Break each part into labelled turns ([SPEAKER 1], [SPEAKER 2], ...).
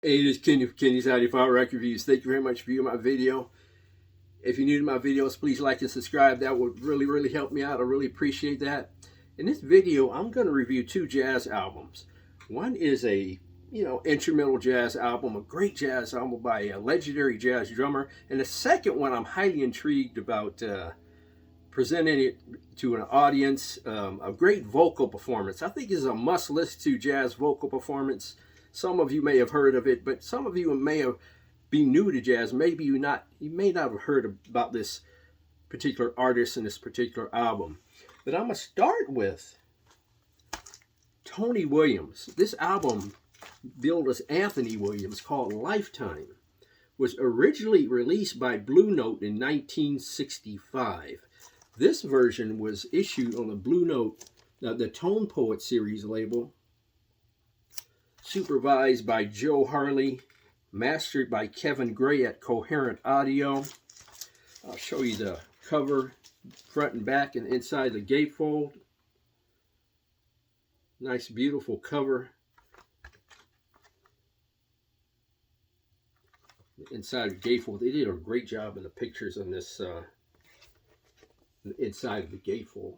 [SPEAKER 1] Hey, this is Kenny from Kenny's Audiophile Record Reviews. Thank you very much for viewing my video. If you're new to my videos, please like and subscribe. That would really help me out. I really appreciate that. In this video, I'm going to review two jazz albums. One is a, instrumental jazz album, a great jazz album by a legendary jazz drummer. And the second one, I'm highly intrigued about presenting it to an audience. A great vocal performance. I think it's a must listen to jazz vocal performance. Some of you may have heard of it, but some of you may have been new to jazz. Maybe you may not have heard about this particular artist and this particular album. But I'm going to start with Tony Williams. This album, billed as Anthony Williams, called Lifetime, was originally released by Blue Note in 1965. This version was issued on the Blue Note, the Tone Poet series label, supervised by Joe Harley, mastered by Kevin Gray at Coherent Audio. I'll show you the cover, front and back, and inside the gatefold. Nice, beautiful cover. Inside the gatefold, they did a great job in the pictures on this inside of the gatefold.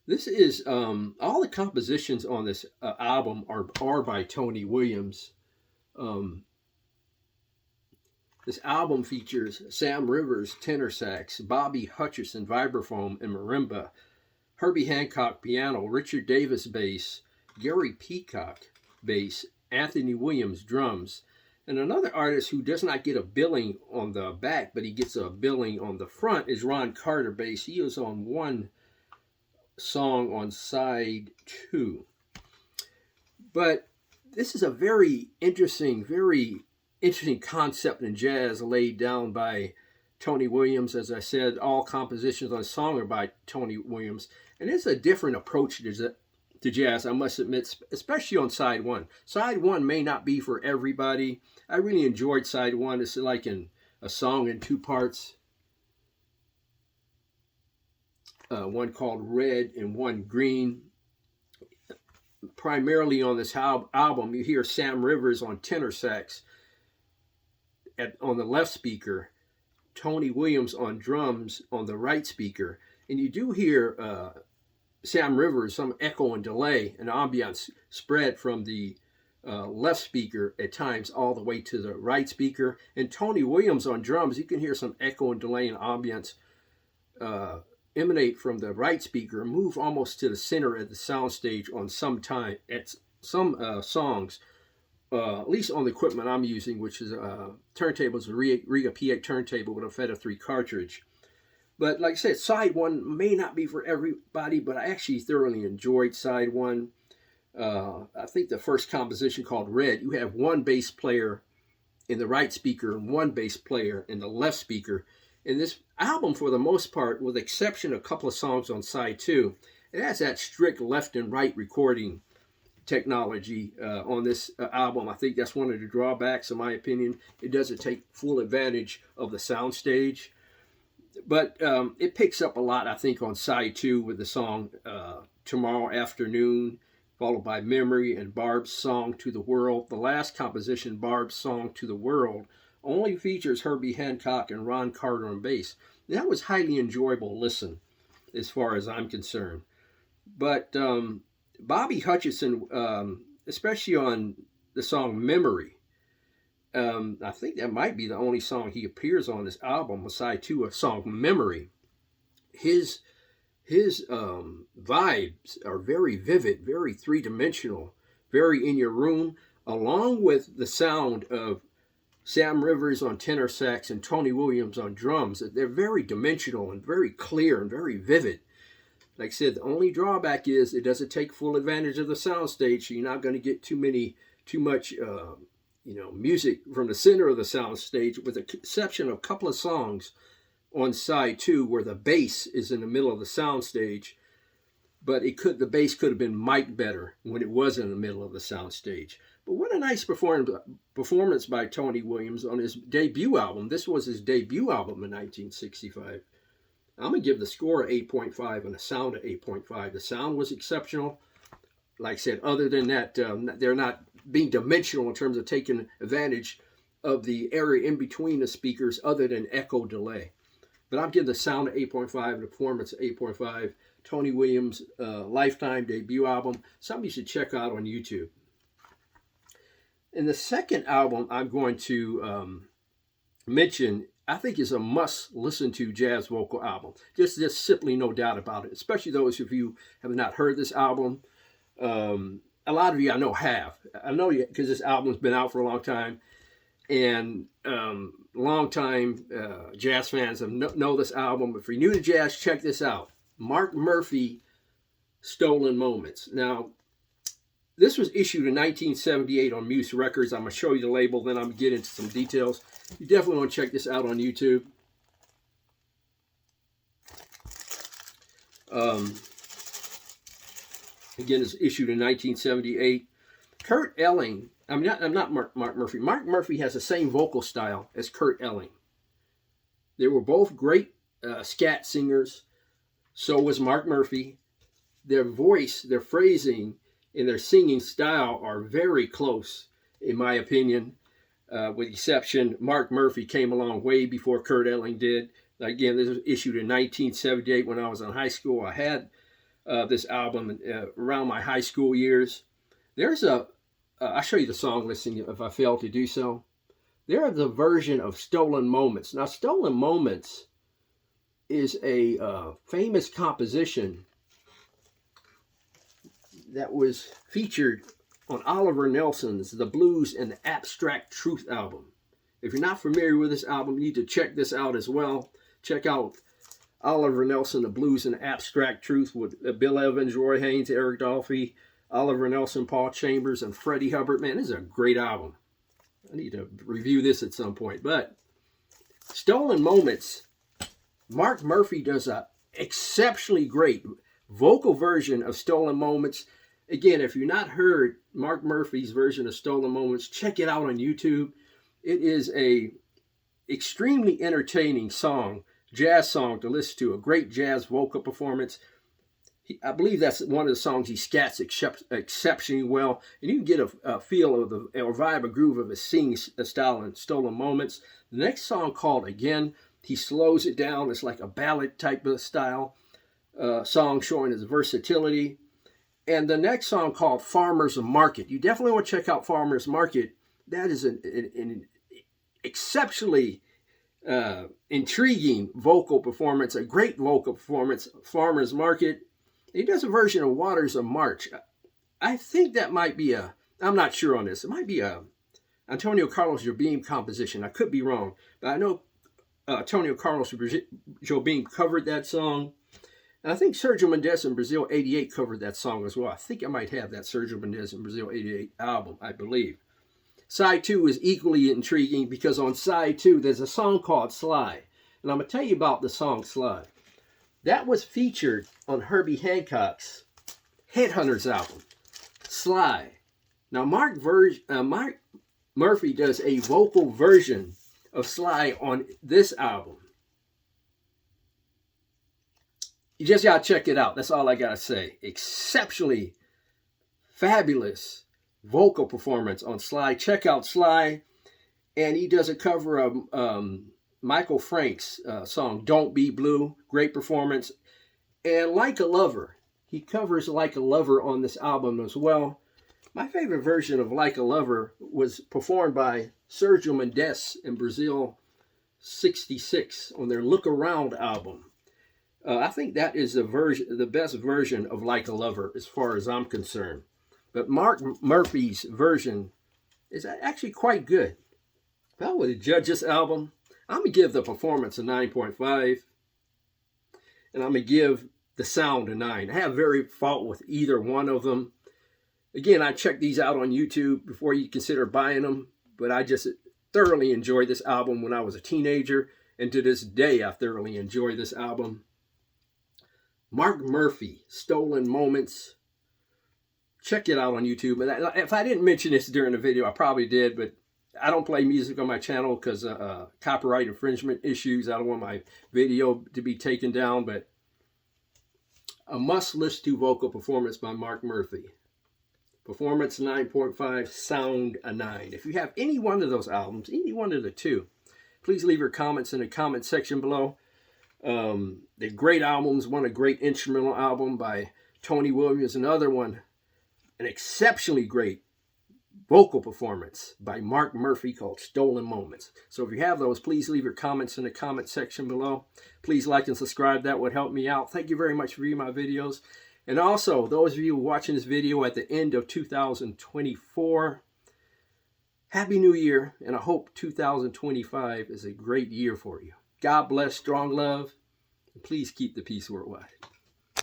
[SPEAKER 1] This is, all the compositions on this album are by Tony Williams. This album features Sam Rivers, tenor sax, Bobby Hutcherson, vibraphone and marimba, Herbie Hancock, piano, Richard Davis, bass, Gary Peacock, bass, Anthony Williams, drums, and another artist who does not get a billing on the back, but he gets a billing on the front, is Ron Carter, bass. He is on one song on side 2. But this is a very interesting concept in jazz laid down by Tony Williams. As I said, all compositions on the song are by Tony Williams, and it's a different approach to jazz, I must admit, especially on side 1. Side 1 may not be for everybody. I really enjoyed side 1. It's like a song in 2 parts. One called Red and one Green. Primarily on this album, you hear Sam Rivers on tenor sax on the left speaker, Tony Williams on drums on the right speaker, and you do hear Sam Rivers, some echo and delay and ambiance spread from the left speaker at times all the way to the right speaker. And Tony Williams on drums, you can hear some echo and delay and ambiance emanate from the right speaker, move almost to the center of the soundstage on some songs, at least on the equipment I'm using, which is turntables, a Rega P8 turntable with a Apheta 3 cartridge. But like I said, side 1 may not be for everybody, but I actually thoroughly enjoyed side 1. I think the first composition, called Red, you have one bass player in the right speaker and one bass player in the left speaker. In this album, for the most part, with the exception of a couple of songs on side 2, it has that strict left and right recording technology on this album. I think that's one of the drawbacks, in my opinion. It doesn't take full advantage of the soundstage. But it picks up a lot, I think, on side 2 with the song Tomorrow Afternoon, followed by Memory and Barb's Song to the World. The last composition, Barb's Song to the World, only features Herbie Hancock and Ron Carter on bass. That was highly enjoyable listen, as far as I'm concerned. But Bobby Hutcherson, especially on the song Memory, I think that might be the only song he appears on this album, aside to a song Memory. His vibes are very vivid, very three-dimensional, very in your room, along with the sound of Sam Rivers on tenor sax and Tony Williams on drums. They're very dimensional and very clear and very vivid. Like I said, the only drawback is it doesn't take full advantage of the soundstage, so you're not going to get too much music from the center of the soundstage, with the exception of a couple of songs on side 2 where the bass is in the middle of the soundstage. But the bass could have been mic'd better when it was in the middle of the soundstage. But what a nice performance by Tony Williams on his debut album. This was his debut album in 1965. I'm going to give the score an 8.5 and the sound an 8.5. The sound was exceptional. like I said, other than that, they're not being dimensional in terms of taking advantage of the area in between the speakers other than echo delay. But I'm getting the sound of 8.5 and the performance of 8.5. Tony Williams' Lifetime debut album, something you should check out on YouTube. And the second album I'm going to mention, I think, is a must listen to jazz vocal album. Just simply no doubt about it, especially those of you who have not heard this album. A lot of you I know have. I know you because this album's been out for a long time. And long-time jazz fans know this album. If you're new to jazz, check this out. Mark Murphy, Stolen Moments. Now, this was issued in 1978 on Muse Records. I'm going to show you the label, then I'm going to get into some details. You definitely want to check this out on YouTube. Again, it's issued in 1978. Kurt Elling, I'm not Mark Murphy. Mark Murphy has the same vocal style as Kurt Elling. They were both great scat singers. So was Mark Murphy. Their voice, their phrasing, and their singing style are very close, in my opinion. With the exception, Mark Murphy came along way before Kurt Elling did. Again, this was issued in 1978 when I was in high school. I had this album around my high school years. There's I'll show you the song listing if I fail to do so. There's a version of Stolen Moments. Now, Stolen Moments is a famous composition that was featured on Oliver Nelson's The Blues and the Abstract Truth album. If you're not familiar with this album, you need to check this out as well. Check out Oliver Nelson, The Blues and the Abstract Truth with Bill Evans, Roy Haynes, Eric Dolphy, Oliver Nelson, Paul Chambers, and Freddie Hubbard. Man, this is a great album. I need to review this at some point. But Stolen Moments, Mark Murphy does an exceptionally great vocal version of Stolen Moments. Again, if you've not heard Mark Murphy's version of Stolen Moments, check it out on YouTube. It is a extremely entertaining song, jazz song to listen to, a great jazz vocal performance. I believe that's one of the songs he scats exceptionally well. And you can get a feel of the or vibe, a groove of his singing style in Stolen Moments. The next song called Again, he slows it down. It's like a ballad type of style song showing his versatility. And the next song called Farmer's Market. You definitely want to check out Farmer's Market. That is an exceptionally intriguing vocal performance, a great vocal performance, Farmer's Market. He does a version of Waters of March. I think that might be I'm not sure on this. It might be a Antonio Carlos Jobim composition. I could be wrong, but I know Antonio Carlos Jobim covered that song. And I think Sergio Mendes in Brazil 88 covered that song as well. I think I might have that Sergio Mendes in Brazil 88 album, I believe. Side 2 is equally intriguing because on side 2 there's a song called Sly. And I'm going to tell you about the song Sly. That was featured on Herbie Hancock's Headhunters album, Sly. Now, Mark Murphy does a vocal version of Sly on this album. You just got to check it out. That's all I got to say. Exceptionally fabulous vocal performance on Sly. Check out Sly. And he does a cover of Michael Frank's song, Don't Be Blue. Great performance. And Like a Lover. He covers Like a Lover on this album as well. My favorite version of Like a Lover was performed by Sergio Mendes in Brazil 66 on their Look Around album. I think that is the best version of Like a Lover as far as I'm concerned. But Mark Murphy's version is actually quite good. If I were to judge this album, I'm going to give the performance a 9.5. And I'm going to give the sound a 9. I have very fault with either one of them. Again, I checked these out on YouTube before you consider buying them. But I just thoroughly enjoyed this album when I was a teenager. And to this day, I thoroughly enjoy this album. Mark Murphy, Stolen Moments. Check it out on YouTube. And if I didn't mention this during the video, I probably did. But I don't play music on my channel because copyright infringement issues. I don't want my video to be taken down. But a must-listen to vocal performance by Mark Murphy. Performance 9.5, sound a 9. If you have any one of those albums, any one of the two, please leave your comments in the comment section below. They're great albums. One a great instrumental album by Tony Williams, another one an exceptionally great vocal performance by Mark Murphy called Stolen Moments. So if you have those, please leave your comments in the comment section below. Please like and subscribe. That would help me out. Thank you very much for viewing my videos. And also, those of you watching this video at the end of 2024, Happy New Year, and I hope 2025 is a great year for you. God bless, strong love, and please keep the peace worldwide.